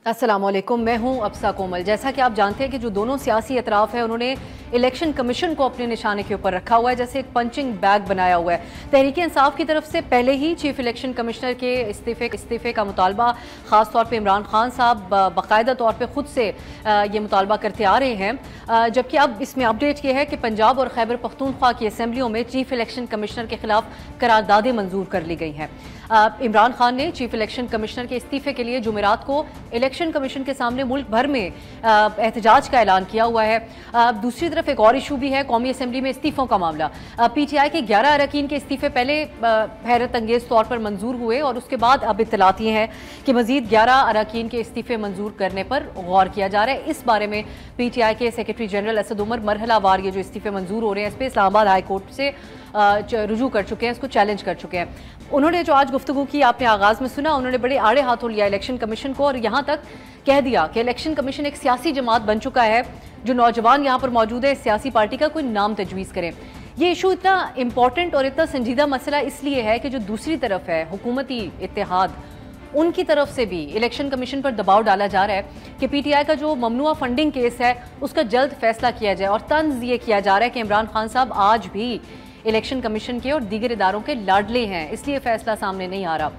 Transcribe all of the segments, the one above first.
अस्सलामुअलैकुम, मैं हूं अब्सा कोमल। जैसा कि आप जानते हैं कि जो दोनों सियासी अतराफ है उन्होंने इलेक्शन कमीशन को अपने निशाने के ऊपर रखा हुआ है, जैसे एक पंचिंग बैग बनाया हुआ है। तहरीक इंसाफ की तरफ से पहले ही चीफ इलेक्शन कमिश्नर के इस्तीफे का मुतालबा ख़ास तौर पर इमरान खान साहब बाकायदा तौर पर ख़ुद से ये मुतालबा करते आ रहे हैं, जबकि अब इसमें अपडेट ये है कि पंजाब और खैबर पख्तूनख्वा की असम्बलियों में चीफ इलेक्शन कमिश्नर के खिलाफ करारदादें मंजूर कर ली गई हैं। इमरान खान ने चीफ इलेक्शन कमिश्नर के इस्तीफे के लिए जुमेरात को इलेक्शन कमीशन के सामने मुल्क भर में एहतजाज का ऐलान किया हुआ है। दूसरी तरफ एक और इशू भी है, कौमी असम्बली में इस्तीफों का मामला। PTI के 11 अरकान के इस्तीफे पहले हैरत अंगेज तौर पर मंजूर हुए और उसके बाद अब इत्तलात ये हैं कि मजीद 11 अरकान के इस्तीफे मंजूर करने पर गौर किया जा रहा है। इस बारे में PTI के सेक्रेटरी जनरल असद उमर मरहलावार ये जो इस्तीफे मंजूर हो रहे हैं इस पर इस्लामाबाद हाई कोर्ट से रुजू कर चुके हैं, इसको चैलेंज कर चुके हैं। उन्होंने जो आज गुफ्तगू की, आपने आगाज़ में सुना, उन्होंने बड़े आड़े हाथों लिया इलेक्शन कमीशन को और यहाँ तक कह दिया कि इलेक्शन कमीशन एक सियासी जमात बन चुका है। जो नौजवान यहाँ पर मौजूद है, सियासी पार्टी का कोई नाम तजवीज़ करें। ये इशू इतना इंपॉर्टेंट और इतना संजीदा मसला इसलिए है कि जो दूसरी तरफ है हुकूमती इत्तेहाद, उनकी तरफ से भी इलेक्शन कमीशन पर दबाव डाला जा रहा है कि PTI का जो ममनुआ फंडिंग केस है उसका जल्द फैसला किया जाए। और तंज ये किया जा रहा है कि इमरान खान साहब आज भी इलेक्शन कमीशन के और दीगर इदारों के लाडले हैं, इसलिए फैसला सामने नहीं आ रहा।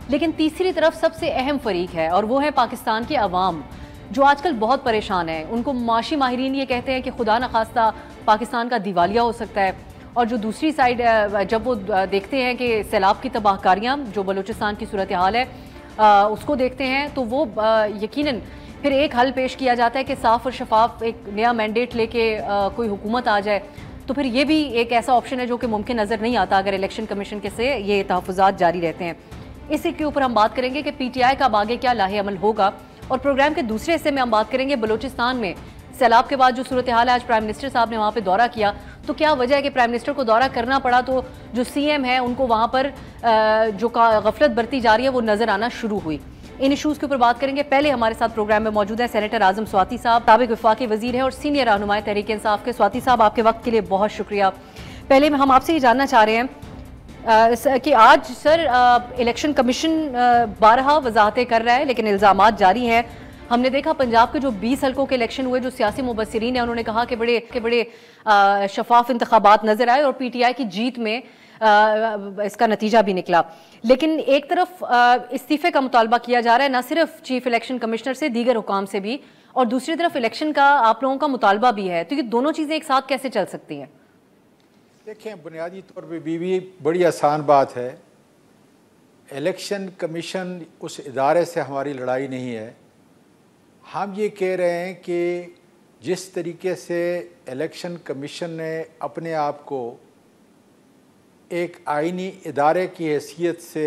लेकिन तीसरी तरफ सबसे अहम फरीक है और वो है पाकिस्तान की अवाम, जो आजकल बहुत परेशान है। उनको माशी माहिरीन ये कहते हैं कि खुदा न खास्ता पाकिस्तान का दिवालिया हो सकता है। और जो दूसरी साइड जब वो देखते हैं कि सैलाब की तबाहकारियाँ जो बलूचिस्तान की सूरत हाल है उसको देखते हैं, तो वो यकीनन फिर एक हल पेश किया जाता है कि साफ और शफाफ एक नया मैंडेट लेके कोई हुकूमत आ जाए। तो फिर ये भी एक ऐसा ऑप्शन है जो कि मुमकिन नज़र नहीं आता अगर इलेक्शन कमीशन के से ये तहफ़्फ़ुज़ात जारी रहते हैं। इसी के ऊपर हम बात करेंगे कि PTI का अब आगे क्या लाहे अमल होगा। और प्रोग्राम के दूसरे हिस्से में हम बात करेंगे बलूचिस्तान में सैलाब के बाद जो सूरत हाल है। आज प्राइम मिनिस्टर साहब ने वहाँ पर दौरा किया, तो क्या वजह है कि प्राइम मिनिस्टर को दौरा करना पड़ा, तो जो CM है उनको वहाँ पर जो गफलत बरती जा रही है वो नज़र आना शुरू हुई। इन इशूज़ के ऊपर बात करेंगे। पहले हमारे साथ प्रोग्राम में मौजूद है सेनेटर आजम स्वाति साहब, साबिक़ वफाकी वज़ीर हैं और सीनियर रहनुमा तहरीक इंसाफ के। स्वाति साहब, आपके वक्त के लिए बहुत शुक्रिया। पहले हम आपसे ये जानना चाह रहे हैं कि आज सर इलेक्शन कमीशन बारहा वजाहतें कर रहा है लेकिन इल्ज़ामात जारी हैं। हमने देखा पंजाब के जो 20 हल्कों के इलेक्शन हुए, जो सियासी मुबस्सिरीन हैं उन्होंने कहा कि बड़े शफाफ इंतखाबात नजर आए और PTI की जीत में इसका नतीजा भी निकला। लेकिन एक तरफ इस्तीफे का मुतालबा किया जा रहा है, न सिर्फ चीफ इलेक्शन कमिश्नर से, दीगर हुकाम से भी, और दूसरी तरफ इलेक्शन का आप लोगों का मुतालबा भी है। तो ये दोनों चीज़ें एक साथ कैसे चल सकती हैं? देखें, बुनियादी तौर पर भी बड़ी आसान बात है। इलेक्शन कमीशन उस इदारे से हमारी लड़ाई नहीं है। हम ये कह रहे हैं कि जिस तरीके से इलेक्शन कमीशन ने अपने आप को एक आईनी इदारे की हैसियत से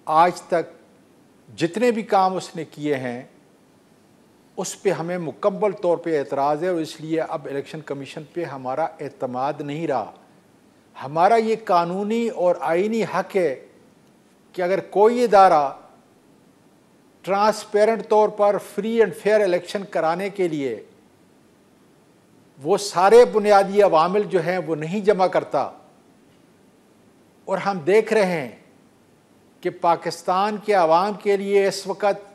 आज तक जितने भी काम उसने किए हैं उस पे हमें मुकम्मल तौर पे एतराज़ है और इसलिए अब इलेक्शन कमीशन पे हमारा एतमाद नहीं रहा। हमारा ये कानूनी और आईनी हक है कि अगर कोई इदारा ट्रांसपेरेंट तौर पर फ्री एंड फेयर इलेक्शन कराने के लिए वो सारे बुनियादी अवामिल जो हैं वो नहीं जमा करता, और हम देख रहे हैं कि पाकिस्तान के अवाम के लिए इस वक्त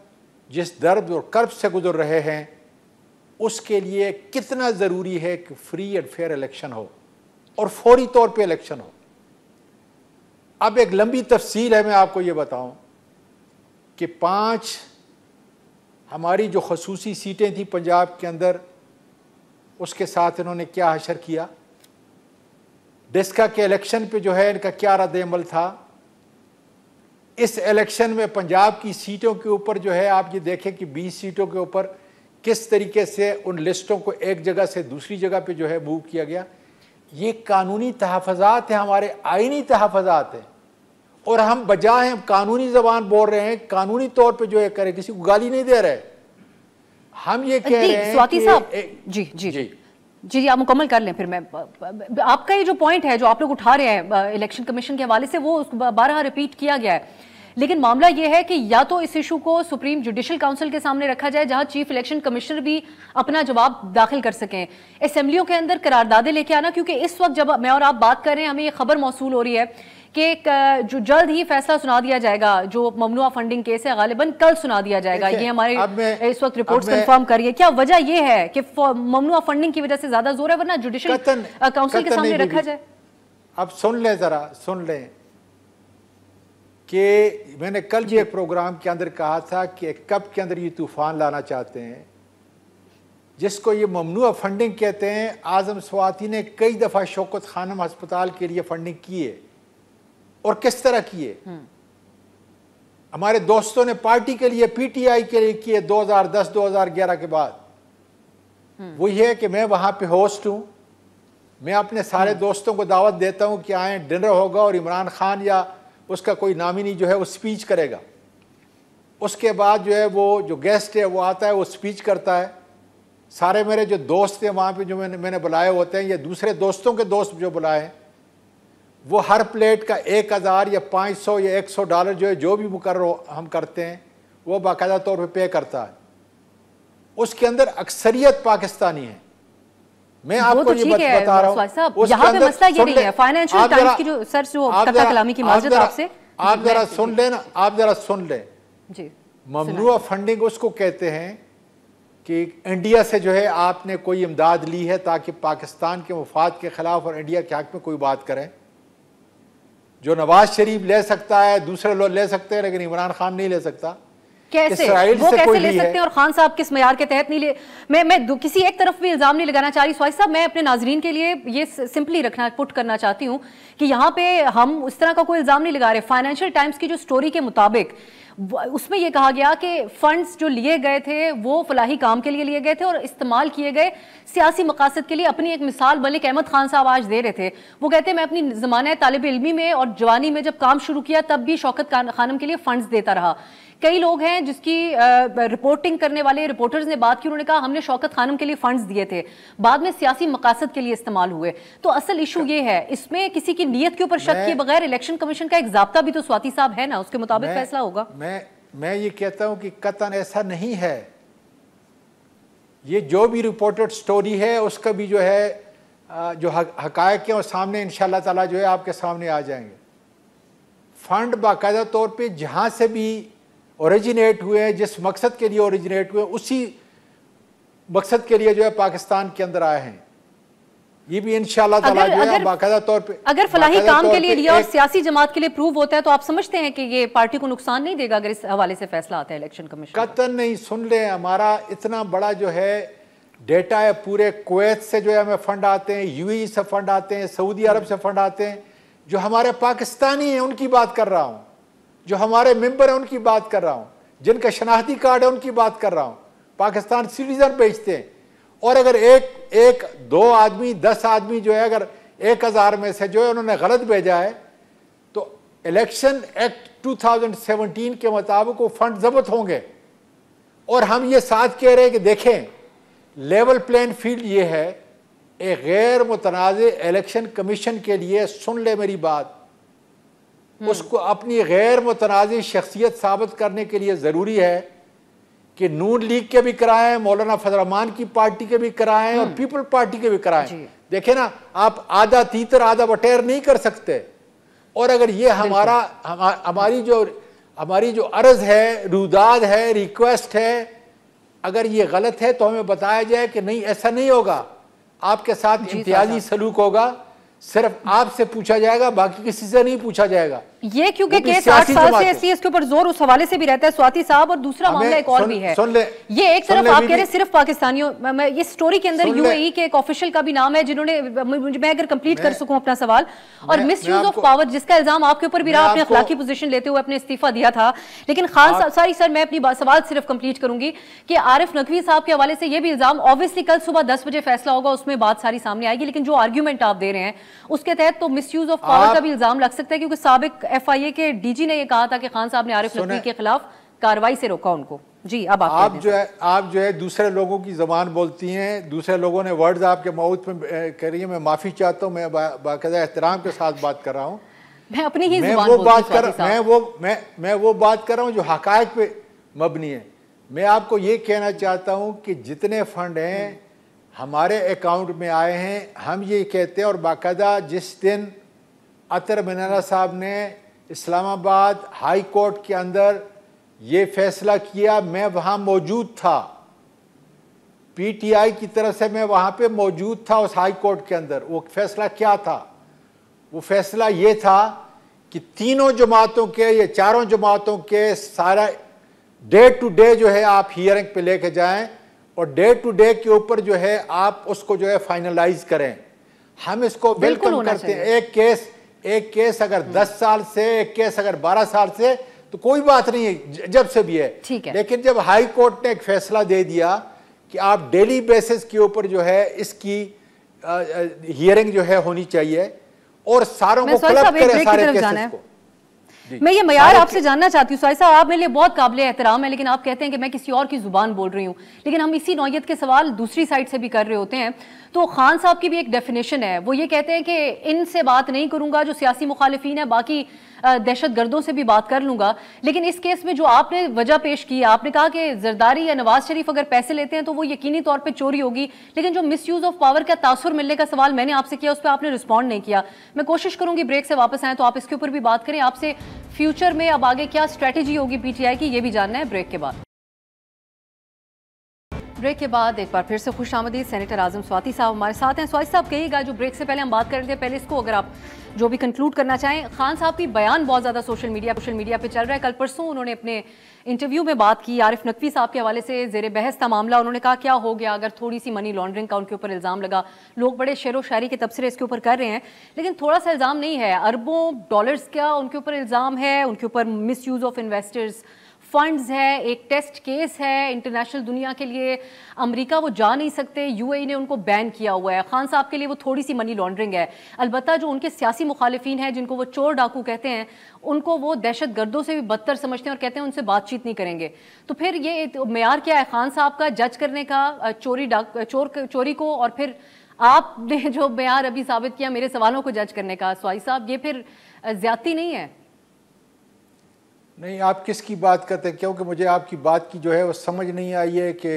जिस दर्द और कर्ब से गुजर रहे हैं उसके लिए कितना ज़रूरी है कि फ्री एंड फेयर इलेक्शन हो और फौरी तौर पे इलेक्शन हो। अब एक लंबी तफसील है, मैं आपको ये बताऊं कि 5 हमारी जो खसूसी सीटें थी पंजाब के अंदर, उसके साथ इन्होंने क्या हशर किया। डिस्का के इलेक्शन पे जो है इनका क्या रद्द-ए-अमल था। इस इलेक्शन में पंजाब की सीटों के ऊपर जो है आप ये देखें कि 20 सीटों के ऊपर किस तरीके से उन लिस्टों को एक जगह से दूसरी जगह पे जो है मूव किया गया। ये कानूनी तहफ़्फ़ुज़ात हैं, हमारे आईनी तहफ़्फ़ुज़ात हैं, और हम बजाय हम कानूनी ज़बान बोल रहे हैं, कानूनी तौर पे जो है करें, किसी को गाली नहीं दे रहे। हम ये कह रहे हैं स्वाति साहब, जी जी जी जी आप मुकम्मल कर लें, फिर मैं आपका ये जो पॉइंट है जो आप लोग उठा रहे हैं इलेक्शन कमीशन के हवाले से, वो 12 रिपीट किया गया है। लेकिन मामला ये है कि या तो इस इशू को सुप्रीम जुडिशल काउंसिल के सामने रखा जाए जहां चीफ इलेक्शन कमिश्नर भी अपना जवाब दाखिल कर सकें, असेंबलियों के अंदर करारदादे लेके आना, क्योंकि इस वक्त जब मैं और आप बात कर रहे हैं हमें ये खबर मौसूल हो रही है कि जो जल्द ही फैसला सुना दिया जाएगा, जो ममनुआ फंडिंग केस है गालिबन कल सुना दिया जाएगा, ये हमारे इस वक्त रिपोर्ट्स कंफर्म करिए। क्या वजह ये है कि ममनुआ फंडिंग की वजह से ज्यादा जोर है, वरना जुडिशल काउंसिल के सामने रखा जाए? अब सुन लें, जरा सुन लें कि मैंने कल भी एक प्रोग्राम के अंदर कहा था कि कब के अंदर ये तूफान लाना चाहते हैं, जिसको ये ममनुआ फंडिंग कहते हैं। आजम स्वाति ने कई दफ़ा शौकत खानम अस्पताल के लिए फंडिंग की है, और किस तरह किए। हमारे दोस्तों ने पार्टी के लिए, पीटीआई के लिए किए 2010-2011 के बाद। वो ये है कि मैं वहाँ पे होस्ट हूँ, मैं अपने सारे दोस्तों को दावत देता हूँ कि आए, डिनर होगा और इमरान खान या उसका कोई नामिनी जो है वो स्पीच करेगा। उसके बाद जो है वो जो गेस्ट है वो आता है, वो स्पीच करता है। सारे मेरे जो दोस्त हैं वहाँ पे जो मैंने बुलाए होते हैं, या दूसरे दोस्तों के दोस्त जो बुलाए हैं, वो हर प्लेट का 1000 या 500 या $100 जो है, जो भी मुकर्रर हम करते हैं, वो बाकायदा तौर पे पे करता है। उसके अंदर अक्सरियत पाकिस्तानी है। मैं आपको ये बता रहा हूँ, यहाँ पे मसला ये नहीं है। फाइनेंशियल टाइम्स की जो सर जो कथा कलामी की माजरत आपसे, आप जरा सुन लें ना, आप जरा सुन लें जी। ममनुआ फंडिंग उसको कहते हैं कि इंडिया से जो है आपने कोई इमदाद ली है ताकि पाकिस्तान के मफाद के खिलाफ और इंडिया के हक में कोई बात करें। जो नवाज शरीफ ले सकता है, दूसरे लोग ले सकते हैं, लेकिन इमरान खान नहीं ले सकता। कैसे वो कैसे ले सकते हैं और खान साहब किस मयार के तहत नहीं ले? मैं किसी एक तरफ भी इल्जाम नहीं लगाना चाह रही स्वाति साहब, मैं अपने नाजरीन के लिए ये सिंपली पुट करना चाहती हूँ कि यहाँ पे हम उस तरह का कोई इल्जाम नहीं लगा रहे। फाइनेंशियल टाइम्स की जो स्टोरी के मुताबिक उसमें यह कहा गया कि फंड्स जो लिए गए थे वो फलाही काम के लिए लिए गए थे और इस्तेमाल किए गए सियासी मकासद के लिए। अपनी एक मिसाल मलिक अहमद खान साहब आज दे रहे थे, वो कहते हैं मैं अपनी ज़माने तालिब इल्मी में और जवानी में जब काम शुरू किया तब भी शौकत खानम के लिए फंड्स देता रहा। कई लोग हैं जिसकी रिपोर्टिंग करने वाले रिपोर्टर्स ने बात की, उन्होंने कहा हमने शौकत खानम के लिए फंड्स दिए थे, बाद में सियासी मकासद के लिए इस्तेमाल हुए। तो असल इशू ये है, इसमें किसी की नीयत के ऊपर शक किए बगैर इलेक्शन कमीशन का एक ज़ाब्ता भी तो स्वाति साहब है ना, उसके मुताबिक फैसला होगा। मैं ये कहता हूं कि कतन ऐसा नहीं है। ये जो भी रिपोर्टेड स्टोरी है उसका भी जो है जो हकायक है वो सामने इंशाल्लाह ताला जो है आपके सामने आ जाएंगे। फंड बाकायदा तौर पे जहां से भी ओरिजिनेट हुए, जिस मकसद के लिए ओरिजिनेट हुए, उसी मकसद के लिए जो है पाकिस्तान के अंदर आए हैं। ये भी इंशाल्लाह ताला जो है बाकायदा तौर पे, अगर फलाही काम के लिए लिया और सियासी जमात के लिए प्रूव होता है तो आप समझते हैं कि ये पार्टी को नुकसान नहीं देगा अगर इस हवाले से फैसला आता है इलेक्शन कमीशन? कतन नहीं। सुन ले, हमारा इतना बड़ा जो है डेटा है, पूरे कुवैत से जो है हमें फंड आते हैं, यूएई से फंड आते हैं, सऊदी अरब से फंड आते हैं। जो हमारे पाकिस्तानी हैं उनकी बात कर रहा हूँ, जो हमारे मेंबर हैं उनकी बात कर रहा हूँ, जिनका शनाख्ती कार्ड है उनकी बात कर रहा हूँ। पाकिस्तान सिटीजन भेजते हैं। और अगर एक 2 आदमी 10 आदमी जो है अगर 1000 में से जो है उन्होंने गलत भेजा है तो इलेक्शन एक्ट 2017 के मुताबिक वो फंड जब्त होंगे। और हम ये साथ कह रहे हैं कि देखें, लेवल प्लेइंग फील्ड ये है, एक गैर मुतनाज़े इलेक्शन कमीशन के लिए, सुन ले मेरी बात, उसको अपनी गैर मुतनाज़ी शख्सियत साबित करने के लिए ज़रूरी है कि नून लीग के भी कराएं, मौलाना फजल रहमान की पार्टी के भी कराएं और पीपल पार्टी के भी कराएं। देखें ना, आप आधा तीतर आधा बटेर नहीं कर सकते। और अगर ये हमारी जो अर्ज है, रुदाद है, रिक्वेस्ट है, अगर ये गलत है तो हमें बताया जाए कि नहीं ऐसा नहीं होगा, आपके साथ इम्तियाजी सलूक होगा, सिर्फ आपसे पूछा जाएगा, बाकी किसी से नहीं पूछा जाएगा। ये क्योंकि केस 8 साल से इसके ऊपर जोर उस हवाले से भी रहता है स्वाति साहब। और दूसरा मामला एक और भी है, ये एक तरफ आप कह रहे हैं सिर्फ पाकिस्तानियों, ये स्टोरी के अंदर यूएई के एक ऑफिशियल का भी नाम है जिन्होंने, मैं अगर कंप्लीट कर सकूं अपना सवाल, और मिस यूज ऑफ पावर जिसका इल्जाम आपके ऊपर भी रहा, आपने अखलाकी पोजीशन लेते हुए अपने इस्तीफा दिया था। लेकिन खान साहब, सॉरी सर, मैं अपनी सवाल सिर्फ कंप्लीट करूंगी कि आरिफ नकवी साहब के हवाले से ये भी इल्जाम, ऑब्वियसली कल सुबह 10 बजे फैसला होगा, उसमें बात सारी सामने आएगी, लेकिन जो आर्ग्यूमेंट आप दे रहे हैं उसके तहत तो मिस यूज ऑफ पावर का भी इल्जाम लग सकता है, क्योंकि साबिक एफआईए के डीजी ने ये कहा था कि खान साहब ने आरिफ नकवी के खिलाफ कार्रवाई से रोका उनको। जी, अब आप जो है दूसरे लोगों की जबान बोलती हैं, दूसरे लोगों ने वर्ड्स आपके माउथ में कह रही है। मैं माफी चाहता हूँ, मैं बाकायदा एहतराम के साथ बात कर रहा हूँ। मैं अपनी ही मैं वो बात कर रहा हूँ जो हकायक पे मबनी है। मैं आपको ये कहना चाहता हूँ कि जितने फंड हैं हमारे अकाउंट में आए हैं, हम ये कहते हैं, और बाकायदा जिस दिन अतर मीनारा साहब ने इस्लामाबाद हाई कोर्ट के अंदर ये फैसला किया, मैं वहाँ मौजूद था, पीटीआई की तरफ से मैं वहाँ पे मौजूद था उस हाई कोर्ट के अंदर। वो फैसला क्या था? वो फैसला ये था कि तीनों जमातों के या चारों जमातों के सारा डे टू डे जो है आप हियरिंग पे लेके जाएं और डे टू डे के ऊपर जो है आप उसको जो है फाइनलाइज करें। हम इसको वेलकम करते हैं। एक केस अगर 10 साल से, एक केस अगर 12 साल से, तो कोई बात नहीं है, जब से भी है। लेकिन जब हाई कोर्ट ने एक फैसला दे दिया कि आप डेली बेसिस के ऊपर जो है इसकी हियरिंग जो है होनी चाहिए और सारों को क्लब करें सारे केसेस को। मैं ये मयार आपसे जानना चाहती हूँ साहिब साहब, आप मेरे लिए बहुत काबिल एहतराम है, लेकिन आप कहते हैं कि मैं किसी और की जुबान बोल रही हूँ, लेकिन हम इसी नौयत के सवाल दूसरी साइड से भी कर रहे होते हैं। तो खान साहब की भी एक डेफिनेशन है, वो ये कहते हैं कि इनसे बात नहीं करूंगा जो सियासी मुखालिफिन है, बाकी दहशत गर्दों से भी बात कर लूंगा। लेकिन इस केस में जो आपने वजह पेश की, आपने कहा कि जरदारी या नवाज शरीफ अगर पैसे लेते हैं तो वो यकीनी तौर पे चोरी होगी, लेकिन जो मिसयूज ऑफ पावर का तासुर मिलने का सवाल मैंने आपसे किया उस पर आपने रिस्पॉन्ड नहीं किया। मैं कोशिश करूंगी ब्रेक से वापस आए तो आप इसके ऊपर भी बात करें। आपसे फ्यूचर में अब आगे क्या स्ट्रेटेजी होगी पीटीआई की, ये भी जानना है ब्रेक के बाद। ब्रेक के बाद एक बार फिर से खुशामदीद। सेनेटर आजम स्वाति साहब हमारे साथ हैं। स्वाति साहब कहिएगा, जो ब्रेक से पहले हम बात कर रहे थे, पहले इसको अगर आप जो भी कंक्लूड करना चाहें। खान साहब की बयान बहुत ज़्यादा सोशल मीडिया पे चल रहा है। कल परसों उन्होंने अपने इंटरव्यू में बात की, आरिफ नकवी साहब के हवाले से ज़ेर बहस था मामला। उन्होंने कहा क्या हो गया अगर थोड़ी सी मनी लॉन्ड्रिंग का उनके ऊपर इल्ज़ाम लगा। लोग बड़े शेरो शायरी के तबसरे इसके ऊपर कर रहे हैं, लेकिन थोड़ा सा इल्ज़ाम नहीं है, अरबों डॉलर्स का उनके ऊपर इल्ज़ाम है, उनके ऊपर miss use of investors funds है, एक टेस्ट केस है इंटरनेशनल दुनिया के लिए। अमेरिका वो जा नहीं सकते, यूएई ने उनको बैन किया हुआ है। खान साहब के लिए वो थोड़ी सी मनी लॉन्ड्रिंग है। अलबत्ता जो उनके सियासी मुखालिफिन हैं, जिनको वो चोर डाकू कहते हैं, उनको वो दहशत गर्दों से भी बदतर समझते हैं और कहते हैं उनसे बातचीत नहीं करेंगे। तो फिर ये मेयार क्या है खान साहब का जज करने का चोरी को, और फिर आपने जो मेयार अभी साबित किया मेरे सवालों को जज करने का, स्वाई साहब, ये फिर ज्यादती नहीं है? नहीं, आप किसकी बात करते हैं? क्योंकि मुझे आपकी बात की जो है वो समझ नहीं आई है कि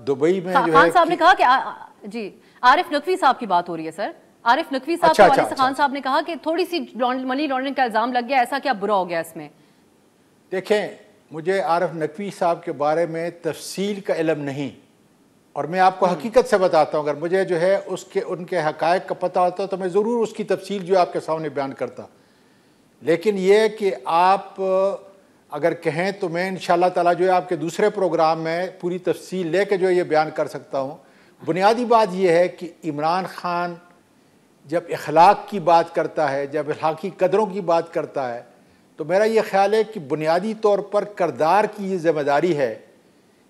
दुबई में जो खान साहब ने कहा कि जी आरिफ नकवी साहब की बात हो रही है सर। आरिफ नकवी साहब के हवाले से खान साहब ने कहा कि थोड़ी सी मनी लॉन्ड्रिंग का इल्जाम लग गया, ऐसा क्या बुरा हो गया इसमें? देखें, मुझे आरिफ नकवी साहब के बारे में तफसील का इल्म नहीं, और मैं आपको हकीकत से बताता हूँ। अगर मुझे जो है उनके हकायक का पता होता तो मैं ज़रूर उसकी तफसील जो आपके सामने बयान करता। लेकिन ये कि आप अगर कहें तो मैं इंशाअल्लाह ताला जो है आपके दूसरे प्रोग्राम में पूरी तफसील लेके जो है ये बयान कर सकता हूँ। बुनियादी बात यह है कि इमरान खान जब अखलाक की बात करता है, जब अखलाकी कदरों की बात करता है, तो मेरा ये ख्याल है कि बुनियादी तौर पर किरदार की ये जिम्मेदारी है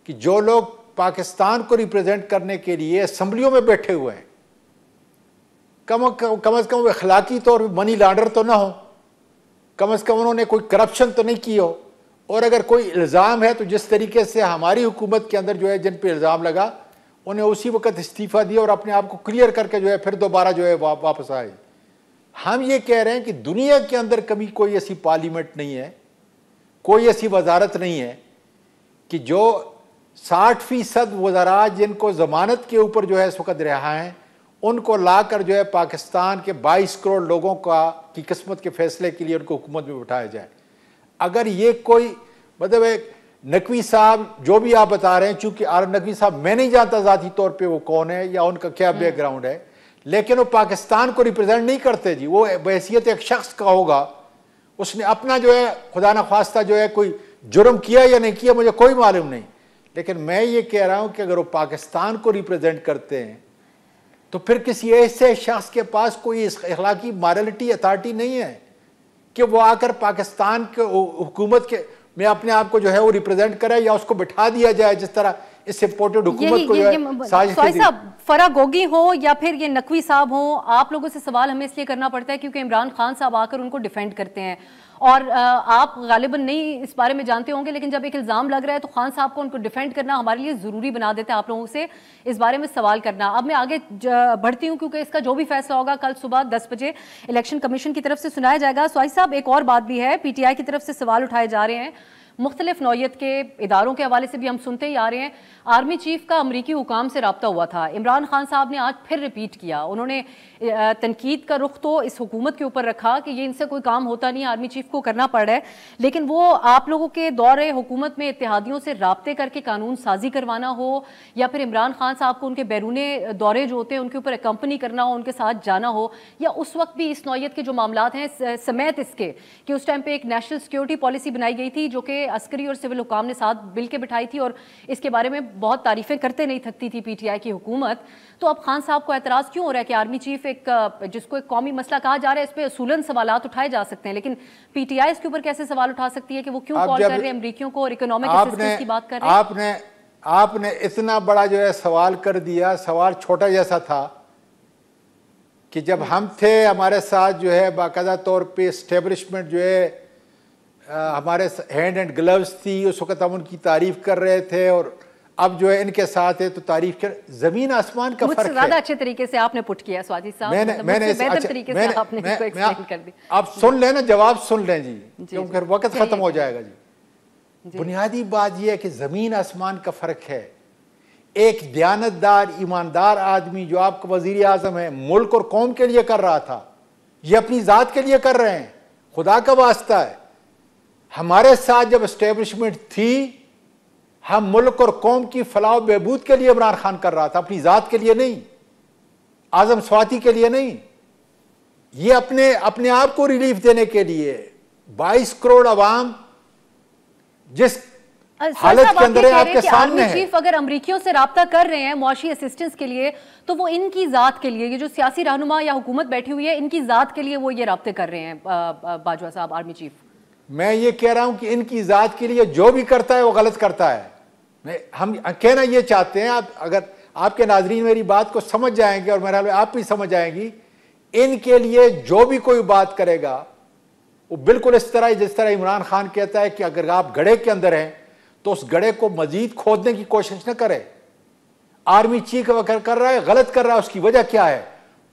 कि जो लोग पाकिस्तान को रिप्रेजेंट करने के लिए असम्बलियों में बैठे हुए हैं, कम अज़ कम अखलाकी तौर पर मनी लॉन्डर तो ना हो, कम अज़ कम उन्होंने कोई करप्शन तो नहीं की हो। और अगर कोई इल्ज़ाम है तो जिस तरीके से हमारी हुकूमत के अंदर जो है जिन पे इल्ज़ाम लगा उन्हें उसी वक्त इस्तीफ़ा दिया और अपने आप को क्लियर करके जो है फिर दोबारा जो है वापस आए। हम ये कह रहे हैं कि दुनिया के अंदर कभी कोई ऐसी पार्लियामेंट नहीं है, कोई ऐसी वजारत नहीं है कि जो 60% वज़रा जिनको ज़मानत के ऊपर जो है इस वक्त रिहा हैं, उनको लाकर जो है पाकिस्तान के 22 करोड़ लोगों की किस्मत के फैसले के लिए उनको हुकूमत में बिठाया जाए। अगर ये कोई मतलब एक नकवी साहब जो भी आप बता रहे हैं, चूंकि आर नकवी साहब मैं नहीं जानता ज़ाती तौर पे वो कौन है या उनका क्या बैकग्राउंड है, लेकिन वो पाकिस्तान को रिप्रेजेंट नहीं करते जी। वो बहैसियत एक शख्स का होगा, उसने अपना जो है खुदा न ख्वास्ता जो है कोई जुर्म किया या नहीं किया मुझे कोई मालूम नहीं, लेकिन मैं ये कह रहा हूँ कि अगर वो पाकिस्तान को रिप्रेजेंट करते हैं तो फिर किसी ऐसे शख्स के पास कोई अखलाकी मॉरलिटी अथॉरिटी नहीं है कि वो आकर पाकिस्तान के हुकूमत के में अपने आप को जो है वो रिप्रेजेंट करे या उसको बिठा दिया जाए जिस तरह इस इम्पोर्टेड हुकूमत को जो फरा गोगी हो या फिर ये नकवी साहब हो। आप लोगों से सवाल हमें इसलिए करना पड़ता है क्योंकि इमरान खान साहब आकर उनको डिफेंड करते हैं और आप गालिबन नहीं इस बारे में जानते होंगे, लेकिन जब एक इल्ज़ाम लग रहा है तो खान साहब को उनको डिफेंड करना हमारे लिए ज़रूरी बना देता है आप लोगों से इस बारे में सवाल करना। अब मैं आगे बढ़ती हूँ क्योंकि इसका जो भी फैसला होगा कल सुबह 10 बजे इलेक्शन कमीशन की तरफ से सुनाया जाएगा। स्वाई साहब, एक और बात भी है, पीटीआई की तरफ से सवाल उठाए जा रहे हैं, मुख्तलिफ नौयत के इदारों के हवाले से भी हम सुनते ही आ रहे हैं। आर्मी चीफ का अमरीकी हुकाम से रब्ता हुआ था, इमरान खान साहब ने आज फिर रिपीट किया। उन्होंने तनकीद का रुख तो इस हुकूमत के ऊपर रखा कि ये इनसे कोई काम होता नहीं, आर्मी चीफ को करना पड़ रहा है, लेकिन वो आप लोगों के दौरे हुकूमत में इत्तेहादियों से राब्ते करके कानून साजी करवाना हो या फिर इमरान खान साहब को उनके बैरूने दौरे जो होते हैं उनके ऊपर अकम्पनी करना हो, उनके साथ जाना हो, या उस वक्त भी इस नौयत के जो मामलात हैं समेत इसके कि उस टाइम पे एक नेशनल सिक्योरिटी पॉलिसी बनाई गई थी जो कि अस्करी और सिविल हुकाम ने साथ बिल के बिठाई थी और इसके बारे में बहुत तारीफें करते नहीं थकती थी पीटीआई की हुकूमत। तो अब खान साहब को एतराज़ क्यों हो रहा है कि आर्मी चीफ जिसको एक कौमी मसला कहा जा रहा है, इस पर असूलन सवालात उठाए जा सकते हैं, लेकिन पीटीआई इसके ऊपर कैसे सवाल उठा सकती है कि वो क्यों कॉल कर रहे हैं अमरीकियों को और इकोनॉमिक असिस्टेंस की बात कर रहे हैं? आपने इतना बड़ा जो है सवाल कर दिया, सवाल छोटा जैसा था कि जब हम थे हमारे साथ जो है बाकायदा तौर पे एस्टेब्लिशमेंट जो है हमारे हैंड एंड ग्लव्स थी, उस वक्त हम उनकी तारीफ कर रहे थे और अब जो है इनके साथ है तो तारीफ कर, जमीन आसमान का फर्क है। ज्यादा अच्छे तरीके से आपने पुट किया स्वाति साहब, मैंने बेहतर तरीके से आपने इसको एक्सप्लेन कर दी। आप सुन लें ना, जवाब सुन लें जी, क्योंकि फिर वक्त खत्म हो जाएगा जी। बुनियादी बात यह है कि जमीन आसमान का फर्क है। एक दयानतदार ईमानदार आदमी जो आपका वजीर आजम है, मुल्क और कौम के लिए कर रहा था, ये अपनी जात के लिए कर रहे हैं, खुदा का वास्ता है। हमारे साथ जब एस्टेब्लिशमेंट थी, हम मुल्क और कौम की फलाह बहबूद के लिए इमरान खान कर रहा था, अपनी जात के लिए नहीं, आजम स्वाति के लिए नहीं। ये अपने आप को रिलीफ देने के लिए 22 करोड़ अवाम जिस हालत के अंदर है आपके सामने है। चीफ अगर अमरीकियों से राब्ता कर रहे हैं मुआशी असिस्टेंस के लिए, तो वो इनकी जात के लिए, ये जो सियासी रहनुमा या हुकूमत बैठी हुई है इनकी जात के लिए वो ये राब्ते कर रहे हैं। बाजवा साहब, आर्मी चीफ, मैं ये कह रहा हूं कि इनकी जात के लिए जो भी करता है वो गलत करता है। हम कहना ये चाहते हैं, आप अगर आपके नाजरीन मेरी बात को समझ जाएंगे और मेरा आप भी समझ आएंगी, इनके लिए जो भी कोई बात करेगा वो बिल्कुल इस तरह जिस तरह इमरान खान कहता है कि अगर आप गड्ढे के अंदर हैं तो उस गड्ढे को मजीद खोदने की कोशिश न करें। आर्मी चीफ अगर कर रहा है गलत कर रहा है, उसकी वजह क्या है?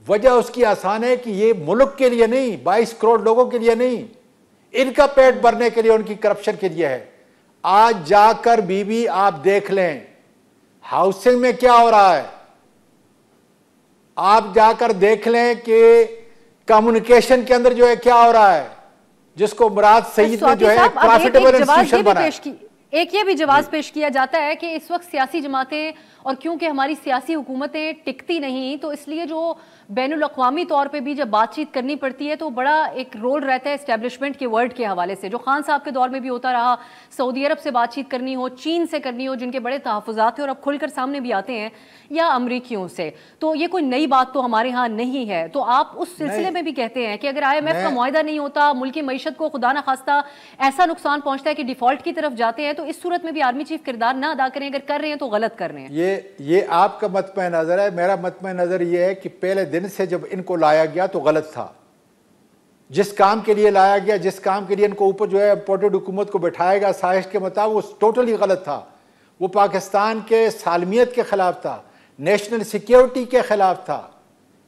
वजह उसकी आसान है कि ये मुल्क के लिए नहीं, 22 करोड़ लोगों के लिए नहीं, इनका पेट भरने के लिए, उनकी करप्शन के लिए है। आज जाकर बीबी आप देख लें हाउसिंग में क्या हो रहा है, आप जाकर देख लें कि कम्युनिकेशन के अंदर जो है क्या हो रहा है, जिसको मुराद सईद ने जो है प्रॉफिटेबल इंस्टीट्यूशन बनाया। एक ये भी जवाब पेश किया जाता है कि इस वक्त सियासी जमातें और क्योंकि हमारी सियासी हुकूमतें टिकती नहीं, तो इसलिए जो बैनुल अक़वामी तौर पे भी जब बातचीत करनी पड़ती है तो बड़ा एक रोल रहता है एस्टेब्लिशमेंट के वर्ड के हवाले से, जो खान साहब के दौर में भी होता रहा। सऊदी अरब से बातचीत करनी हो, चीन से करनी हो जिनके बड़े तहफ़्फ़ुज़ात थे और अब खुलकर सामने भी आते हैं, या अमरीकियों से, तो ये कोई नई बात तो हमारे यहाँ नहीं है। तो आप उस सिलसिले में भी कहते हैं कि अगर IMF का मुआहदा नहीं होता, मुल्क की मईशत को खुदा न खास्ता ऐसा नुकसान पहुँचता है कि डिफ़ॉल्ट की तरफ जाते हैं, तो इस सूरत में भी आर्मी चीफ किरदार ना अदा करें, अगर कर रहे हैं तो गलत कर रहे हैं। ये आपका मतमे नज़र है। मेरा मतमे नज़र ये है कि पहले दिन से जब इनको लाया गया तो गलत था। जिस काम के लिए लाया गया, जिस काम के लिए इनको ऊपर जो है इम्पोर्टेड हुकूमत को बैठाएगा साजिश के मुताबिक, वो टोटली गलत था। वो पाकिस्तान के सालमियत के खिलाफ था, नेशनल सिक्योरिटी के खिलाफ था।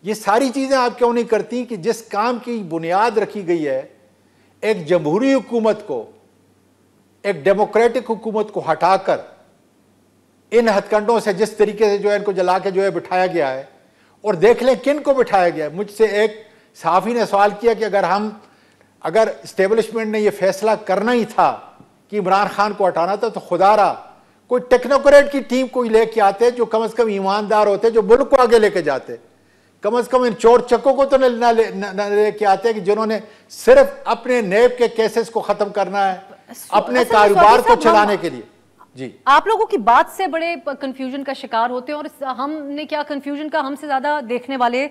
ये सारी चीज़ें आप क्यों नहीं करती कि जिस काम की बुनियाद रखी गई है, एक जमहूरी हुकूमत को, एक डेमोक्रेटिक हुकूमत को हटाकर इन हथकंडों से जिस तरीके से जो है इनको जला के जो है बिठाया गया है, और देख लें किन को बिठाया गया है। मुझसे एक सहाफ़ी ने सवाल किया कि अगर इस्टेब्लिशमेंट ने यह फैसला करना ही था कि इमरान खान को हटाना था, तो खुदारा कोई टेक्नोक्रेट की टीम कोई लेके आते जो कम से कम ईमानदार होते, जो मुल्क को आगे लेके जाते। कम से कम इन चोर चक्कों को तो न लेके आते कि जिन्होंने सिर्फ अपने नेब के केसेस को खत्म करना है, अपने कारोबार को चलाने के लिए। जी, आप लोगों की बात से बड़े कंफ्यूजन का शिकार होते हैं, और हमने क्या कंफ्यूजन का हमसे ज्यादा देखने वाले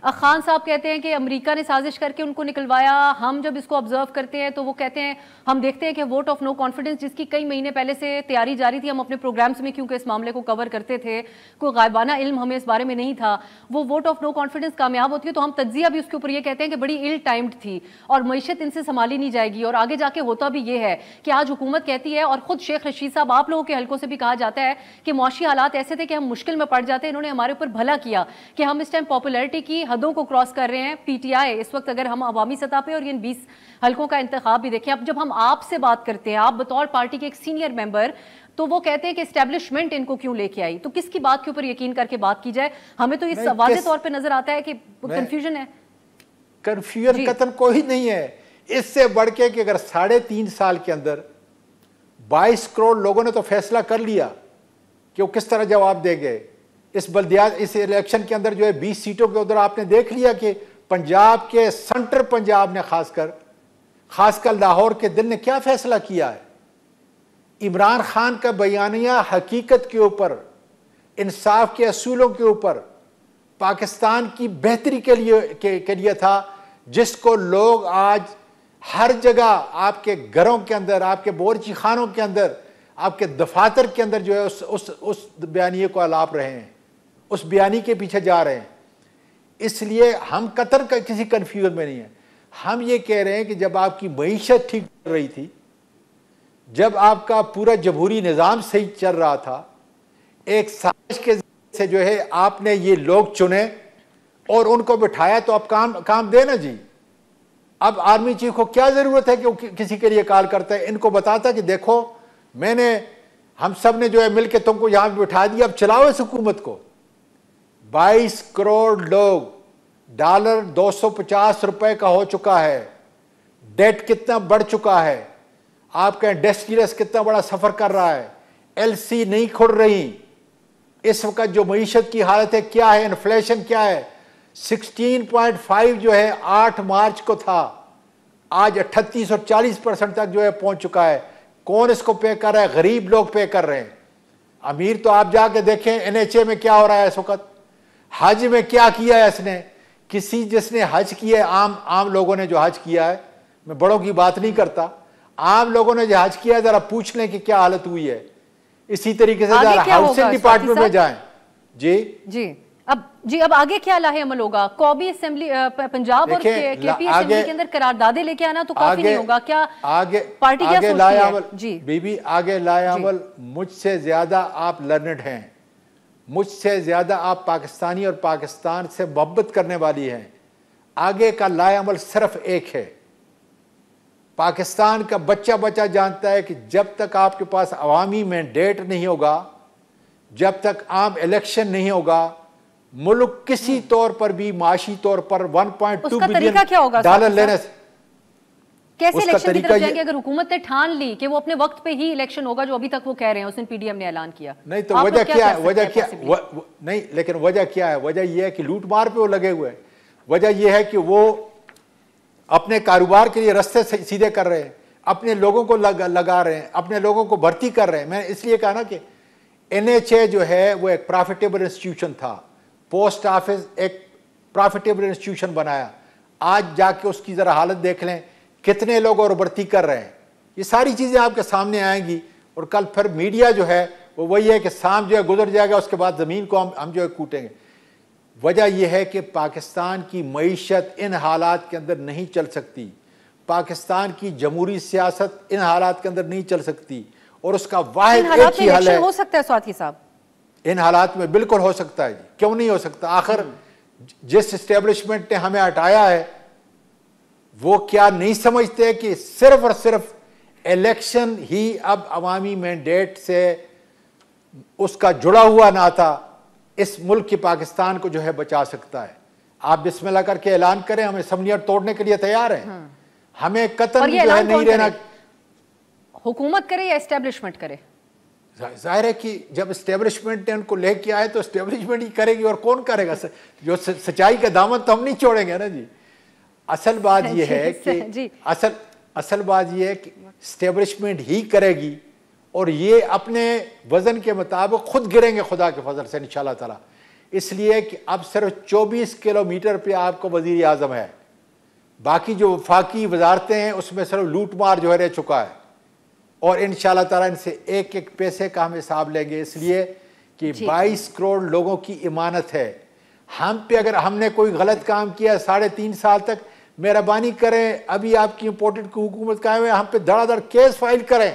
खान साहब कहते हैं कि अमेरिका ने साजिश करके उनको निकलवाया। हम जब इसको ऑब्जर्व करते हैं तो वो कहते हैं, हम देखते हैं कि वोट ऑफ नो कॉन्फिडेंस जिसकी कई महीने पहले से तैयारी जारी थी, हम अपने प्रोग्राम्स में क्योंकि इस मामले को कवर करते थे, कोई गायबाना इल्म हमें इस बारे में नहीं था, वो वोट ऑफ नो कॉन्फिडेंस कामयाब होती है तो हम तज्जिया भी उसके ऊपर ये कहते हैं कि बड़ी इल टाइम्ड थी और मईशत इनसे संभाली नहीं जाएगी। और आगे जाके होता भी ये है कि आज हुकूमत कहती है, और खुद शेख रशीद साहब आप लोगों के हलकों से भी कहा जाता है कि मुआशी हालात ऐसे थे कि हम मुश्किल में पड़ जाते। इन्होंने हमारे ऊपर भला किया कि हम इस टाइम पॉपुलैरिटी की हदों को क्रॉस कर रहे हैं। पीटीआई इस वक्त अगर हम अवामी सतह पे और इन 20 हलकों का इंतखाब भी देखें, अब जब हम आपसे बात करते हैं, आप बतौर पार्टी के एक सीनियर मेंबर, तो वो कहते हैं कि एस्टेब्लिशमेंट इनको क्यों लेके आई, तो किसकी बात के ऊपर यकीन करके बात की जाए? हमें तो इस वाज़ेह तौर पे नजर आता है कि कंफ्यूजन है। कंफ्यूजन कतन कोई नहीं है। इससे बढ़ के कि अगर 3.5 साल के अंदर 22 करोड़ लोगों ने तो फैसला कर लिया कि वो किस तरह जवाब देंगे इस बल्दियात, इस इलेक्शन के अंदर जो है 20 सीटों के उधर आपने देख लिया कि पंजाब के सेंट्रल पंजाब ने खासकर लाहौर के दिल ने क्या फैसला किया है। इमरान खान का बयानिया हकीकत के ऊपर, इंसाफ के असूलों के ऊपर, पाकिस्तान की बेहतरी के लिए था, जिसको लोग आज हर जगह आपके घरों के अंदर, आपके बावर्ची खानों के अंदर, आपके दफातर के अंदर जो है उस बयानिए को अलाप रहे हैं, उस बयानी के पीछे जा रहे हैं। इसलिए हम कतर का किसी कन्फ्यूजन में नहीं है। हम ये कह रहे हैं कि जब आपकी मईशत ठीक चल रही थी, जब आपका पूरा जमहूरी निज़ाम सही चल रहा था, एक साजिश के से जो है आपने ये लोग चुने और उनको बिठाया, तो अब काम देना जी। अब आर्मी चीफ को क्या जरूरत है कि वो किसी के लिए कॉल करता है? इनको बताता कि देखो हम सब ने जो है मिलकर तुमको यहां बिठा दिया, अब चलाओ इस हुकूमत को। 22 करोड़ लोग, डॉलर 250 रुपए का हो चुका है, डेट कितना बढ़ चुका है, आपका इंडस्ट्रियलिस्ट कितना बड़ा सफर कर रहा है, एलसी नहीं खुल रही, इस वक्त जो मईशत की हालत है क्या है, इन्फ्लेशन क्या है, 16.5 जो है 8 मार्च को था, आज 38 और 40% तक जो है पहुंच चुका है। कौन इसको पे कर रहा है? गरीब लोग पे कर रहे हैं। अमीर तो आप जाके देखें एनएचए में क्या हो रहा है इस वक्त, हज में क्या किया है इसने, जिसने हज किया है, आम लोगों ने जो हज किया है, मैं बड़ों की बात नहीं करता, आम लोगों ने जो हज किया है जरा पूछ लें कि क्या हालत हुई है। इसी तरीके से हाउसिंग डिपार्टमेंट में जाएं जी। अब आगे क्या लाहे अमल होगा? कौमी असेंबली पंजाब और केपी असेंबली के अंदर करारदादे लेके आना तो काफी नहीं होगा क्या? आगे पार्टी क्या सोचती है? जी बीबी, आगे लाए अमल। मुझसे ज्यादा आप लर्नड हैं, मुझसे ज्यादा आप पाकिस्तानी और पाकिस्तान से मोहब्बत करने वाली हैं। आगे का लाए अमल सिर्फ एक है। पाकिस्तान का बच्चा जानता है कि जब तक आपके पास अवामी मैंडेट नहीं होगा, जब तक आम इलेक्शन नहीं होगा, मुल्क किसी तौर पर भी माशी तौर पर 1.2 बिलियन डॉलर लेने से कैसे इलेक्शन की तरफ जाएंगे? अगर हुकूमत ने ठान ली कि वो अपने वक्त पे ही इलेक्शन होगा, जो अभी तक वो कह रहे हैं, उस दिन पीडीएम ने ऐलान किया, नहीं तो वजह क्या है? नहीं, लेकिन वजह क्या है? वजह यह है कि लूट मार पे वो लगे हुए हैं। वजह यह है कि वो अपने कारोबार के लिए रास्ते सीधे कर रहे हैं, अपने लोगों को लगा रहे हैं, अपने लोगों को भर्ती कर रहे हैं। मैंने इसलिए कहा ना कि एनएचए जो है वो एक प्रॉफिटेबल इंस्टीट्यूशन था, पोस्ट ऑफिस एक प्रॉफिटेबल इंस्टीट्यूशन बनाया। आज जाके उसकी जरा हालत देख लें, कितने लोग और भर्ती कर रहे हैं। ये सारी चीजें आपके सामने आएंगी और कल फिर मीडिया जो है वो वही है कि शाम जो है गुजर जाएगा, उसके बाद जमीन को हम जो है कूटेंगे। वजह यह है कि पाकिस्तान की मईशत इन हालात के अंदर नहीं चल सकती, पाकिस्तान की जमहूरी सियासत इन हालात के अंदर नहीं चल सकती, और उसका वाहिद एक ही हल है। हो सकता है स्वाति साहब, इन हालात में बिल्कुल हो सकता है। क्यों नहीं हो सकता? आखिर जिस एस्टेब्लिशमेंट ने हमें हटाया है वो क्या नहीं समझते कि सिर्फ और सिर्फ इलेक्शन ही अब अवामी मैंडेट से उसका जुड़ा हुआ नाता इस मुल्क की पाकिस्तान को जो है बचा सकता है? आप बिस्मिल्लाह करके ऐलान करें, हम असेंबलियां तोड़ने के लिए तैयार हैं। हमें कतन जो है नहीं रहना। हुकूमत करे या एस्टेब्लिशमेंट करे? जाहिर है कि जब एस्टेब्लिशमेंट ने उनको लेके आए तो एस्टेब्लिशमेंट ही करेगी, और कौन करेगा? जो सच्चाई का दामन तो हम नहीं छोड़ेंगे ना जी। असल बात यह है कि असल बात यह है कि एस्टेब्लिशमेंट ही करेगी, और ये अपने वजन के मुताबिक खुद गिरेंगे खुदा के फजल से इंशाल्लाह ताला। इसलिए कि अब सिर्फ 24 किलोमीटर पे आपको वजीर आजम है, बाकी जो वफाकी वजारतें हैं उसमें सिर्फ लूट मार जो है रह चुका है, और इंशाल्लाह ताला इनसे एक एक पैसे का हम हिसाब लेंगे। इसलिए कि 22 करोड़ लोगों की इमानत है हम पे। अगर हमने कोई गलत काम किया 3.5 साल तक, मेहरबानी करें, अभी आपकी इम्पोर्टेड हुकूमत कायम है, हम पे धड़ाधड़ केस फाइल करें,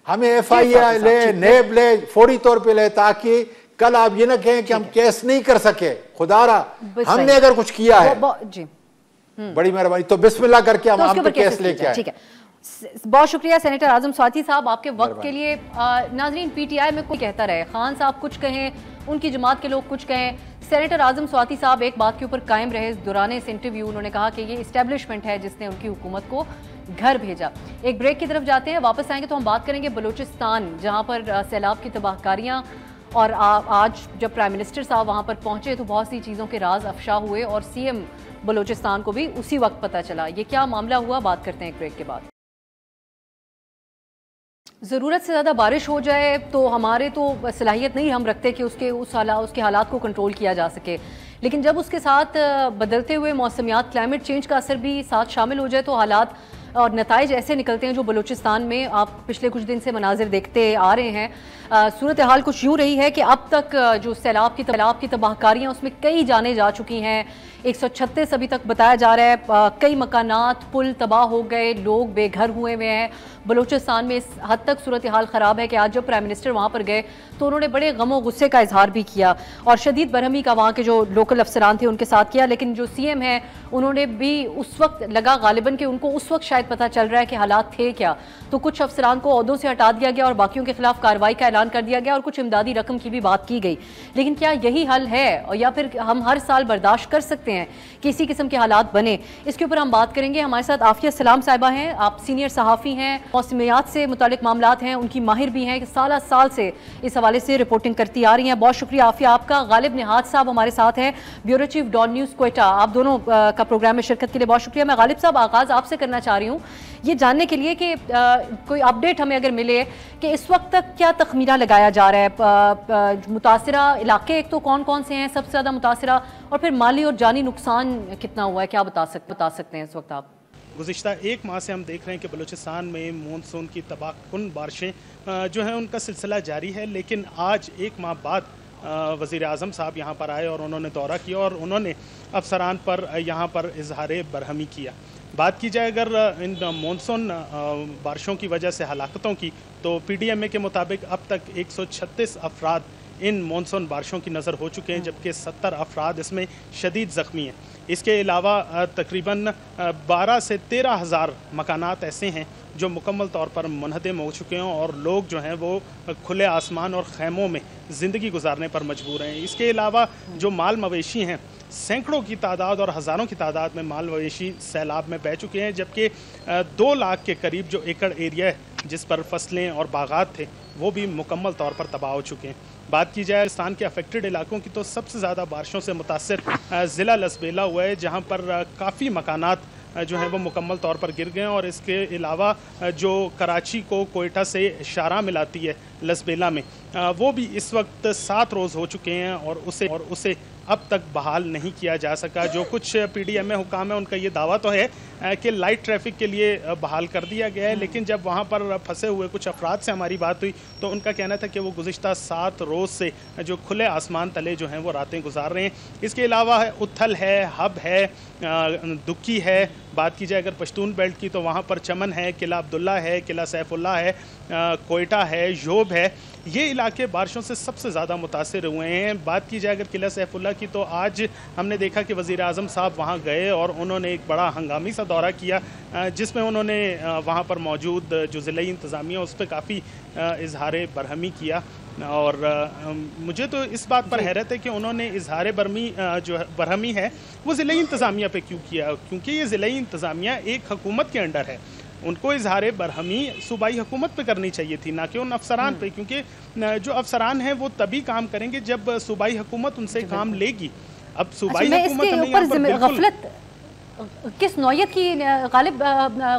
हमें FIR ले, नेब ले, फौरी तौर पे ले, ताकि कल आप ये ना कहें कि हम केस नहीं कर सके, खुदारा हमने अगर कुछ किया है जी बड़ी मेहरबानी तो बिस्मिल्लाह करके हम आप पे केस लेके आए। ठीक है, बहुत शुक्रिया सेनेटर आजम स्वाति साहब आपके वक्त के लिए। नाजरीन, पीटीआई में कोई कहता रहे, खान साहब कुछ कहें, उनकी जमात के लोग कुछ कहें, सेनेटर आजम स्वाति साहब एक बात के ऊपर कायम रहे दौरान इस इंटरव्यू। उन्होंने कहा कि ये इस्टेब्लिशमेंट है जिसने उनकी हुकूमत को घर भेजा। एक ब्रेक की तरफ जाते हैं, वापस आएंगे तो हम बात करेंगे बलूचिस्तान, जहां पर सैलाब की तबाहकारियां, और आज जब प्राइम मिनिस्टर साहब वहां पर पहुंचे तो बहुत सी चीज़ों के राज अफशा हुए और सीएम बलूचिस्तान को भी उसी वक्त पता चला। ये क्या मामला हुआ, बात करते हैं एक ब्रेक के बाद। ज़रूरत से ज़्यादा बारिश हो जाए तो हमारे तो सलाहियत नहीं हम रखते कि उसके हालात को कंट्रोल किया जा सके, लेकिन जब उसके साथ बदलते हुए मौसमियात, क्लाइमेट चेंज का असर भी साथ शामिल हो जाए तो हालात और नताइज ऐसे निकलते हैं जो बलूचिस्तान में आप पिछले कुछ दिन से मनाजिर देखते आ रहे हैं। सूरत हाल कुछ यूँ रही है कि अब तक जो सैलाब की तबाहकारियाँ उसमें कई जाने जा चुकी हैं। 136 अभी तक बताया जा रहा है, कई मकानात पुल तबाह हो गए, लोग बेघर हुए हैं। बलूचिस्तान में इस हद तक सूरत हाल ख़राब है कि आज जब प्राइम मिनिस्टर वहाँ पर गए तो उन्होंने बड़े गम और गुस्से का इजहार भी किया और शदीद बरहमी का वहाँ के जो लोकल अफसरान थे उनके साथ किया। लेकिन जो सीएम है उन्होंने भी उस वक्त लगा गालिबन कि उनको उस वक्त शायद पता चल रहा है कि हालात थे क्या, तो कुछ अफसरान को ओहदों से हटा दिया गया और बाकियों के खिलाफ कार्रवाई का ऐलान कर दिया गया और कुछ इमदादी रकम की भी बात की गई। लेकिन क्या यही हल है और या फिर हम हर साल बर्दाश्त कर सकते हैं कि इसी किस्म के हालात बने? इसके ऊपर हम बात करेंगे। हमारे साथ आफिया सलाम साहिबा हैं, आप सीनियर सहाफ़ी हैं, मौसमियात से मुतालिक मामलात हैं, उनकी माहिर भी हैं, साल से इस हवाले से रिपोर्टिंग करती आ रही हैं। बहुत शुक्रिया आफिया आपका। गालिब निहाद साहब हमारे साथ हैं, bureau chief Dawn News Quetta. आप दोनों का प्रोग्राम में शिरकत के लिए बहुत शुक्रिया। मैं गालिब साहब आगाज़ आपसे करना चाह रही हूँ ये जानने के लिए कि कोई अपडेट हमें अगर मिले कि इस वक्त तक क्या तखमीना लगाया जा रहा है, मुतासिरा इलाके एक तो कौन कौन से हैं सबसे ज़्यादा मुतासिरा, और फिर माली और जानी नुकसान कितना हुआ है, क्या बता सकते हैं इस वक्त आप? गुज़िश्ता एक माह से हम देख रहे हैं कि बलूचिस्तान में मानसून की तबाहकुन बारिशें जो हैं उनका सिलसिला जारी है, लेकिन आज एक माह बाद वज़ीर आज़म साहब यहाँ पर आए और उन्होंने दौरा किया और उन्होंने अफसरान पर यहाँ पर इजहार बरहमी किया। बात की जाए अगर इन मानसून बारिशों की वजह से हलाकतों की, तो PDMA के मुताबिक अब तक 136 अफराद इन मानसून बारिशों की नज़र हो चुके हैं, जबकि 70 अफराद इसमें शदीद ज़ख्मी हैं। इसके अलावा तकरीबन 12 से 13 हज़ार मकानात ऐसे हैं जो मुकम्मल तौर पर मुनहदम हो चुके हैं और लोग जो हैं वो खुले आसमान और खैमों में ज़िंदगी गुजारने पर मजबूर हैं। इसके अलावा जो माल मवेशी हैं, सैकड़ों की तादाद और हज़ारों की तादाद में माल मवेशी सैलाब में बह चुके हैं, जबकि 2 लाख के करीब जो एकड़ एरिया है जिस पर फसलें और बागात थे वो भी मुकम्मल तौर पर तबाह हो चुके हैं। बात की जाए राजस्थान के अफेक्टेड इलाकों की, तो सबसे ज़्यादा बारिशों से मुतासर ज़िला लसबेला हुआ है, जहाँ पर काफ़ी मकानात जो हैं वो मुकम्मल तौर पर गिर गए हैं। और इसके अलावा जो कराची को कोयटा से शारा मिलाती है लसबेला में, वो भी इस वक्त 7 रोज़ हो चुके हैं और उसे अब तक बहाल नहीं किया जा सका। जो कुछ PDMA हुकाम है उनका ये दावा तो है कि लाइट ट्रैफिक के लिए बहाल कर दिया गया है, लेकिन जब वहाँ पर फंसे हुए कुछ अफराद से हमारी बात हुई तो उनका कहना था कि वो गुज़िश्ता 7 रोज़ से जो खुले आसमान तले जो हैं वो रातें गुजार रहे हैं। इसके अलावा उथल है, हब है, दुक्की है। बात की जाए अगर पश्तून बेल्ट की तो वहाँ पर चमन है, किला अब्दुल्ला है, किला सैफुल्ला है, कोयटा है, योब है। ये इलाके बारिशों से सबसे ज़्यादा मुतासिर हुए हैं। बात की जाए अगर किला सैफुल्ला की तो आज हमने देखा कि वज़ीर आज़म साहब वहाँ गए और उन्होंने एक बड़ा हंगामी सा दौरा किया, जिसमें उन्होंने वहाँ पर मौजूद जो ज़िले इंतज़ामिया उस पर काफ़ी इजहार बरहमी किया। और मुझे तो इस बात पर हैरत है कि उन्होंने इजहार बरहमी है वो ज़िले इंतज़ामिया पे क्यों किया, क्योंकि ये ज़िले इंतज़ामिया एक हुकूमत के अंडर है। उनको इजहार बरहमी सूबाई हुकूमत पे करनी चाहिए थी, ना कि उन अफसरान पे, क्योंकि जो अफसरान हैं वो तभी काम करेंगे जब सूबाई हुकूमत उनसे काम लेगी। अब सूबाई हुकूमत किस नौयत की गालिब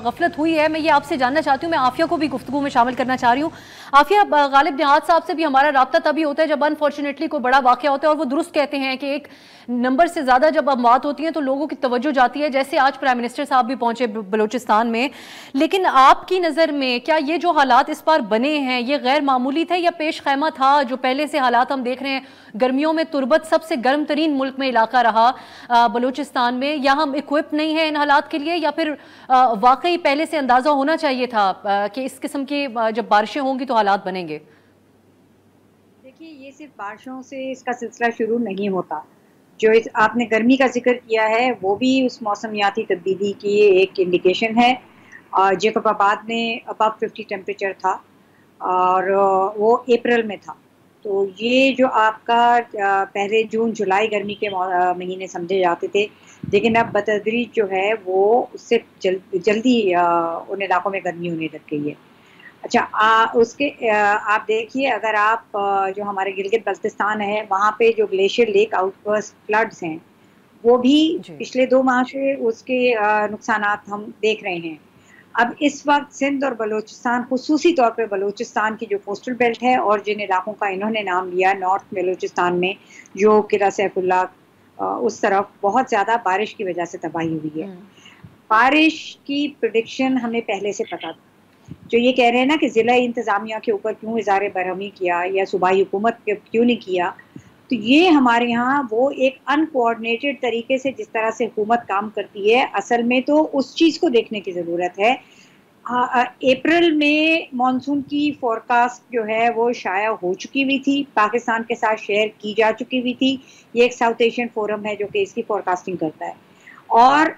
गफलत हुई है, मैं ये आपसे जानना चाहती हूँ। मैं आफिया को भी गुफ्तगू में शामिल करना चाह रही हूँ। आफिया, गालिब निहाद साहब से भी हमारा राब्ता तभी होता है जब अनफॉर्चुनेटली कोई बड़ा वाक़या होता है और वो दुरुस्त कहते हैं कि एक नंबर से ज़्यादा जब अमवात होती हैं तो लोगों की तवज्जो जाती है, जैसे आज प्राइम मिनिस्टर साहब भी पहुंचे बलूचिस्तान में। लेकिन आपकी नज़र में क्या ये जो हालात इस बार बने हैं ये गैर मामूली थे या पेश खैमा था? जो पहले से हालात हम देख रहे हैं, गर्मियों में तुर्बत सबसे गर्म तरीन मुल्क में इलाका रहा बलूचिस्तान में, या हम इक्विप नहीं है इन हालात के लिए, या फिर वाकई पहले से अंदाज़ा होना चाहिए था कि इस किस्म की जब बारिशें होंगी तो हालात बनेंगे? देखिए, ये सिर्फ बारिशों से इसका सिलसिला शुरू नहीं होता। जो आपने गर्मी का जिक्र किया है, वो भी उस मौसमियाती तब्दीली की एक इंडिकेशन है। जेकबाबाद में अबव 50 टेम्परेचर था और वो अप्रैल में था। तो ये जो आपका पहले जून जुलाई गर्मी के महीने समझे जाते थे, लेकिन अब बतदरीज जो है वो उससे जल्दी उन इलाकों में गर्मी होने लग गई है। अच्छा, आप देखिए, अगर आप जो हमारे गिलगित बल्तिस्तान है, वहाँ पे जो ग्लेशियर लेक आउटबर्स्ट फ्लड्स हैं, वो भी पिछले 2 माह से उसके नुकसानात हम देख रहे हैं। अब इस वक्त सिंध और बलूचिस्तान, खुसूसी तौर पे बलूचिस्तान की जो कोस्टल बेल्ट है और जिन इलाकों का इन्होंने नाम लिया नॉर्थ बलूचिस्तान में, जो किला सैफुल्ला उस तरफ बहुत ज़्यादा बारिश की वजह से तबाही हुई है। बारिश की प्रेडिक्शन हमें पहले से पता था। जो ये कह रहे हैं ना कि ज़िला इंतज़ामिया के ऊपर क्यों इज़हार बरहमी किया या सूबाई हुकूमत क्यों नहीं किया, तो ये हमारे यहाँ वो एक अनकोऑर्डिनेटेड तरीके से जिस तरह से हुकूमत काम करती है, असल में तो उस चीज़ को देखने की ज़रूरत है। अप्रैल में मानसून की फोरकास्ट जो है वो शाया हो चुकी हुई थी, पाकिस्तान के साथ शेयर की जा चुकी हुई थी। ये एक साउथ एशियन फोरम है जो कि इसकी फोरकास्टिंग करता है। और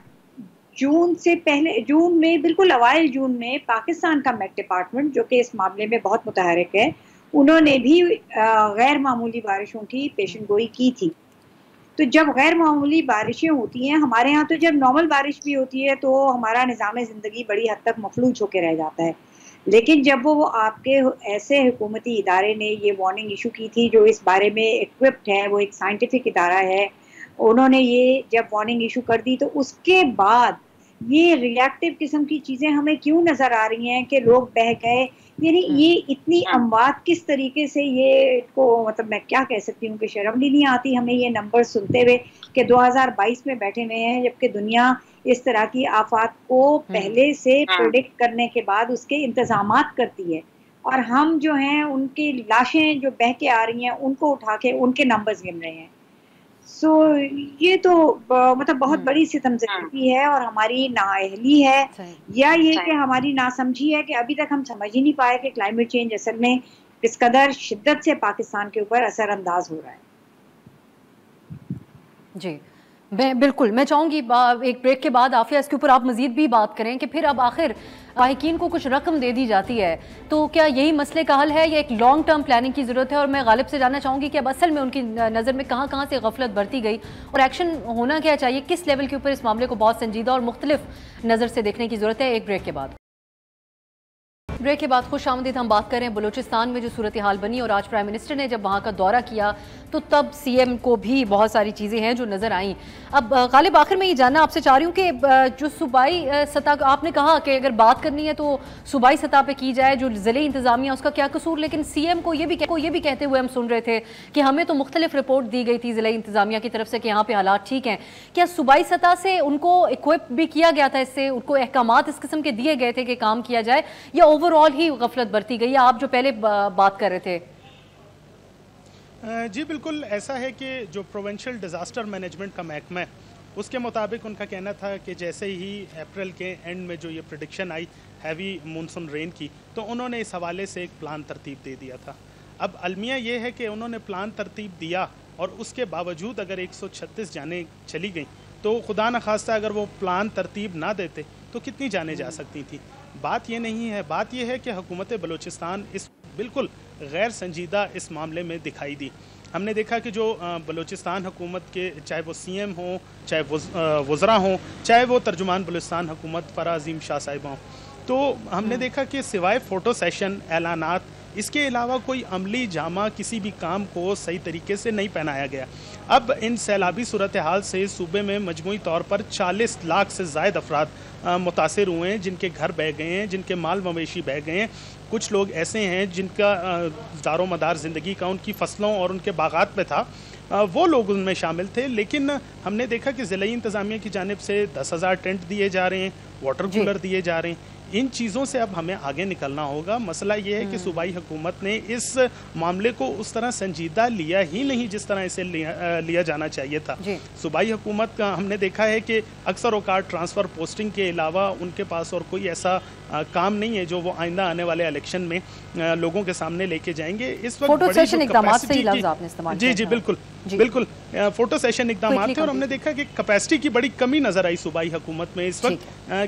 जून से पहले, जून में, बिल्कुल अवाइल जून में, पाकिस्तान का मेट डिपार्टमेंट जो कि इस मामले में बहुत मुतहरिक है, उन्होंने भी गैर मामूली बारिशों की पेशन गोई की थी। तो जब गैर मामूली बारिशें होती हैं, हमारे यहाँ तो जब नॉर्मल बारिश भी होती है तो हमारा निज़ाम ज़िंदगी बड़ी हद तक मफलूज होकर रह जाता है। लेकिन जब वो आपके ऐसे हुकूमती इदारे ने ये वार्निंग इशू की थी जो इस बारे में इक्विप्ड है, वो एक साइंटिफिक इदारा है, उन्होंने ये जब वार्निंग इशू कर दी, तो उसके बाद ये रिएक्टिव किस्म की चीज़ें हमें क्यों नज़र आ रही हैं कि लोग बह गए। यानी ये इतनी अमवात किस तरीके से, ये को मतलब मैं क्या कह सकती हूँ कि शर्म भी नहीं आती हमें ये नंबर सुनते हुए कि 2022 में बैठे हुए हैं, जबकि दुनिया इस तरह की आफात को पहले से प्रेडिक्ट करने के बाद उसके इंतजामात करती है, और हम जो हैं उनकी लाशें जो बह के आ रही हैं उनको उठा के उनके नंबर्स गिन रहे हैं। सो ये तो मतलब बहुत बड़ी सितमज़दगी है और हमारी नाअहली है, या ये कि हमारी नासमझी है कि अभी तक हम समझ ही नहीं पाए कि क्लाइमेट चेंज असल में किस कदर शिद्दत से पाकिस्तान के ऊपर असरअंदाज हो रहा है। जी बिल्कुल, मैं चाहूँगी एक ब्रेक के बाद आफिया इसके ऊपर आप मजीद भी बात करें कि फिर अब आखिर वाहिकीन को कुछ रकम दे दी जाती है, तो क्या यही मसले का हल है या एक लॉन्ग टर्म प्लानिंग की ज़रूरत है? और मैं गालिब से जानना चाहूँगी कि अब असल में उनकी नज़र में कहाँ कहाँ से गफलत बरती गई और एक्शन होना क्या चाहिए, किस लेवल के ऊपर इस मामले को बहुत संजीदा और मुख्तलिफ नज़र से देखने की ज़रूरत है। एक ब्रेक के बाद खुश आमदीद। हम बात करें बलूचिस्तान में जो सूरत हाल बनी, और आज प्राइम मिनिस्टर ने जब वहाँ का दौरा किया तो तब सीएम को भी बहुत सारी चीज़ें हैं जो नज़र आईं। अब गालिब, आखिर में ये जानना आपसे चाह रही हूँ कि जो सूबाई सतह, आपने कहा कि अगर बात करनी है तो सूबाई सतह पे की जाए, जो ज़िले इंतज़ामिया उसका क्या कसूर, लेकिन सीएम को ये भी कहते हुए हम सुन रहे थे कि हमें तो मुख्तलिफ रिपोर्ट दी गई थी ज़िले इंतज़ामिया की तरफ से कि यहाँ पर हालात ठीक हैं। क्या सूबाई सतह से उनको इक्विप भी किया गया था, इससे उनको अहकामात इस किस्म के दिए गए थे कि काम किया जाए, या ओवरऑल ही गफलत बरती गई? आप जो पहले बात कर रहे थे। जी बिल्कुल ऐसा है कि जो प्रोविंशियल डिज़ास्टर मैनेजमेंट का महकमा है उसके मुताबिक उनका कहना था कि जैसे ही अप्रैल के एंड में जो ये प्रेडिक्शन आई हैवी मानसून रेन की, तो उन्होंने इस हवाले से एक प्लान तरतीब दे दिया था। अब अलमिया ये है कि उन्होंने प्लान तरतीब दिया और उसके बावजूद अगर 136 जानें चली गई तो खुदा न खास्ता अगर वो प्लान तरतीब ना देते तो कितनी जानें जा सकती थी। बात ये नहीं है, बात ये है कि हुकूमत बलूचिस्तान इस बिल्कुल गैर संजीदा इस मामले में दिखाई दी। हमने देखा कि जो बलूचिस्तान हुकूमत के, चाहे वो सीएम हों, चाहे वज़रा हों, चाहे वो तर्जुमान बलूचिस्तान हुकूमत फ़राह अज़ीम शाह साहिबा हों, तो हमने देखा कि सिवाय फ़ोटो सेशन, ऐलानात, इसके अलावा कोई अमली जामा किसी भी काम को सही तरीके से नहीं पहनाया गया। अब इन सैलाबी सूरत हाल से सूबे में मजमूई तौर पर 40 लाख से ज़ायद अफराद मुतासिर हुए हैं, जिनके घर बह गए हैं, जिनके माल मवेशी बह गए हैं। कुछ लोग ऐसे हैं जिनका दारो मदार ज़िंदगी का उनकी फसलों और उनके बागात पे था, वो लोग उनमें शामिल थे। लेकिन हमने देखा कि ज़िला इंतज़ामिया की जानिब से 10,000 टेंट दिए जा रहे हैं, वाटर कूलर दिए जा रहे हैं। इन चीज़ों से अब हमें आगे निकलना होगा। मसला ये है कि सूबाई हुकूमत ने इस मामले को उस तरह संजीदा लिया ही नहीं जिस तरह इसे लिया जाना चाहिए था। सूबाई हुकूमत का हमने देखा है कि अक्सर औकात ट्रांसफ़र पोस्टिंग के अलावा उनके पास और कोई ऐसा काम नहीं है जो वो आइंदा आने वाले इलेक्शन में लोगों के सामने लेके जाएंगे। इस वक्त फोटो सेशन इक़दामात से ही लफ्ज़ आपने इस्तेमाल किया। जी बिल्कुल बिल्कुल, फोटो सेशन इक़दामात थे और हमने देखा कि कैपेसिटी की बड़ी कमी नज़र आई सूबाई हुकूमत में इस वक्त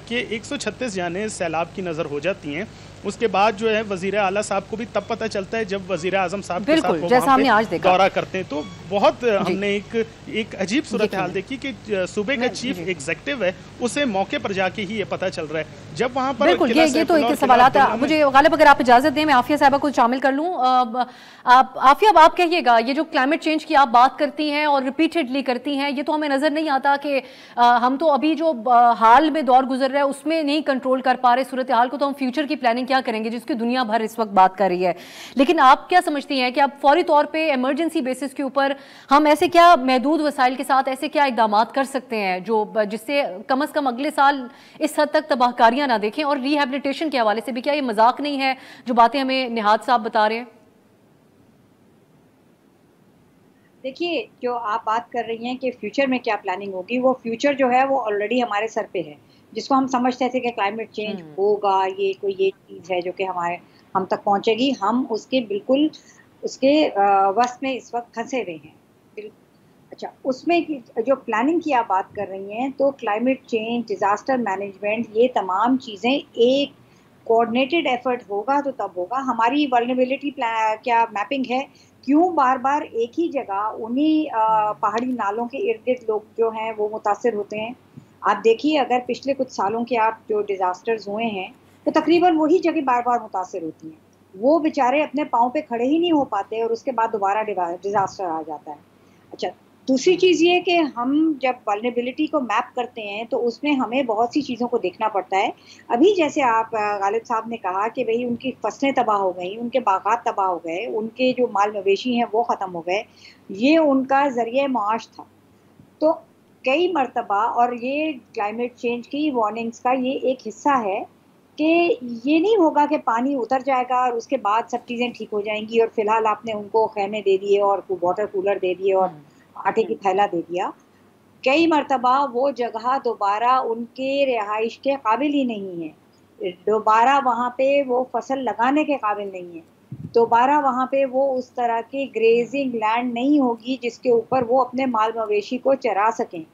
कि 136 जाने सैलाब की नज़र हो जाती हैं। उसके बाद जो है वज़ीर आला साहब को भी तब पता चलता है जब वज़ीर आज़म साहब के साथ वो वहाँ पे दौरा करते हैं। तो बहुत हमने एक अजीब सूरत हाल देखी कि सूबे का चीफ एग्जीक्यूटिव है उसे मौके पर जाके ही ये पता चल रहा है जब वहाँ पर। बिल्कुल, ये तो एक सवाल आता है मुझे। गालिब, अगर आप इजाजत दें मैं आफिया साहबा को शामिल कर लूँ। आफिया, आप कहिएगा, ये जो क्लाइमेट चेंज की आप बात करती हैं और रिपीटेडली करती हैं, ये तो हमें नजर नहीं आता कि हम तो अभी जो हाल में दौर गुजर रहा है उसमें नहीं कंट्रोल कर पा रहे सूरत हाल को, तो हम फ्यूचर की प्लानिंग क्या करेंगे जिसकी दुनिया भर इस वक्त बात कर रही है। लेकिन आप क्या समझती हैं कि अब फौरी तौर पे इमरजेंसी बेसिस के ऊपर हम ऐसे क्या महदूद वसाइल के साथ ऐसे क्या इकदाम कर सकते हैं जो जिससे कम अज कम अगले साल इस हद तक तबाहकारियां ना देखें? और रिहैबिलिटेशन के हवाले से भी क्या ये मजाक नहीं है जो बातें हमें निहाद साहब बता रहे हैं? देखिए, जो आप बात कर रही हैं कि फ्यूचर में क्या प्लानिंग होगी, वो फ्यूचर जो है वो ऑलरेडी हमारे सर पे है, जिसको हम समझते थे कि क्लाइमेट चेंज होगा, ये चीज़ है जो कि हम तक पहुंचेगी। हम उसके बिल्कुल उसके वस्त में इस वक्त फंसे हुए हैं। अच्छा, उसमें जो प्लानिंग की आप बात कर रही हैं, तो क्लाइमेट चेंज, डिज़ास्टर मैनेजमेंट, ये तमाम चीज़ें एक कोऑर्डिनेटेड एफर्ट होगा तो तब होगा। हमारी वल्नरेबिलिटी क्या मैपिंग है, क्यों बार बार एक ही जगह उन्हीं पहाड़ी नालों के इर्द गिर्द लोग जो हैं वो मुतासर होते हैं। आप देखिए, अगर पिछले कुछ सालों के आप जो डिज़ास्टर्स हुए हैं तो तकरीबन वही जगह बार बार मुतासर होती हैं। वो बेचारे अपने पाँव पे खड़े ही नहीं हो पाते और उसके बाद दोबारा डिज़ास्टर आ जाता है। अच्छा, दूसरी चीज़ ये कि हम जब वल्नरेबिलिटी को मैप करते हैं तो उसमें हमें बहुत सी चीज़ों को देखना पड़ता है। अभी जैसे आप गालिब साहब ने कहा कि भाई उनकी फसलें तबाह हो गई, उनके बागात तबाह हो गए, उनके जो माल मवेशी हैं वो ख़त्म हो गए, ये उनका ज़रिए माश था। तो कई मरतबा, और ये क्लाइमेट चेंज की वार्निंग्स का ये एक हिस्सा है कि ये नहीं होगा कि पानी उतर जाएगा और उसके बाद सब चीज़ें ठीक हो जाएंगी और फ़िलहाल आपने उनको खेमे दे दिए और वाटर कूलर दे दिए और आटे की थैला दे दिया। कई मरतबा वो जगह दोबारा उनके रिहाइश के काबिल ही नहीं है, दोबारा वहाँ पे वो फसल लगाने के काबिल नहीं है, दोबारा वहाँ पे वो उस तरह की ग्रेजिंग लैंड नहीं होगी जिसके ऊपर वो अपने माल मवेशी को चरा सकें।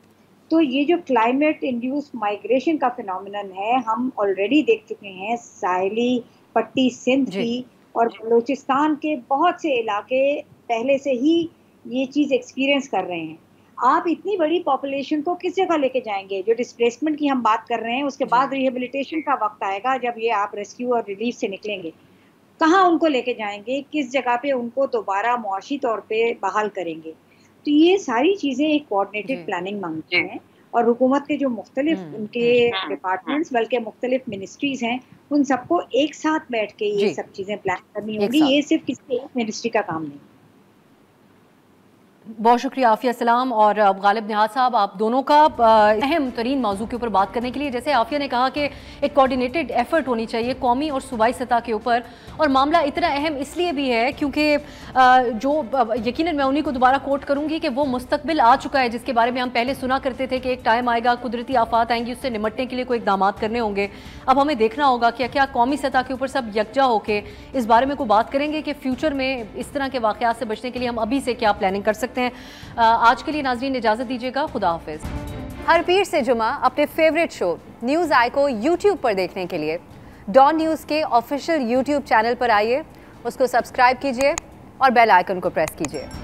तो ये जो क्लाइमेट इंड्यूस माइग्रेशन का फिनोमिनन है, हम ऑलरेडी देख चुके हैं। साहिली पट्टी सिंध की और बलूचिस्तान के बहुत से इलाके पहले से ही ये चीज़ एक्सपीरियंस कर रहे हैं। आप इतनी बड़ी पॉपुलेशन को किस जगह लेके जाएंगे? जो डिस्प्लेसमेंट की हम बात कर रहे हैं, उसके बाद रिहेबिलिटेशन का वक्त आएगा जब ये आप रेस्क्यू और रिलीफ से निकलेंगे, कहाँ उनको लेके जाएंगे, किस जगह पे उनको दोबारा मुआशी तौर पे बहाल करेंगे? तो ये सारी चीज़ें एक कोऑर्डिनेटेड प्लानिंग मांगती हैं और हुकूमत के जो मुख्तलिफ उनके डिपार्टमेंट्स, बल्कि मुख्तलिफ मिनिस्ट्रीज़ हैं, उन सबको एक साथ बैठ के ये सब चीज़ें प्लान करनी होगी। ये सिर्फ किसी एक मिनिस्ट्री का काम नहीं। बहुत शुक्रिया आफिया सलाम और गालिब निहाद साहब, आप दोनों का अहम तरीन मौजू के ऊपर बात करने के लिए। जैसे आफिया ने कहा कि एक कोऑर्डिनेटेड एफर्ट होनी चाहिए कौमी और सूबाई सतह के ऊपर, और मामला इतना अहम इसलिए भी है क्योंकि जो यकीनन मैं उन्हीं को दोबारा कोट करूंगी कि वो मुस्तकबिल आ चुका है जिसके बारे में हम पहले सुना करते थे कि एक टाइम आएगा, कुदरती आफात आएंगी, उससे निमटने के लिए कोई इकदाम करने होंगे। अब हमें देखना होगा कि क्या कौमी सतह के ऊपर सब यकजा होकर इस बारे में कोई बात करेंगे कि फ्यूचर में इस तरह के वाक़यात से बचने के लिए हम अभी से क्या प्लानिंग कर सकते हैं। आज के लिए नाज़रीन इजाज़त दीजिएगा, खुदा हाफिज़। हर पीर से जुमा अपने फेवरेट शो न्यूज़ आई को यूट्यूब पर देखने के लिए डॉन न्यूज़ के ऑफिशियल यूट्यूब चैनल पर आइए, उसको सब्सक्राइब कीजिए और बेल आइकन को प्रेस कीजिए।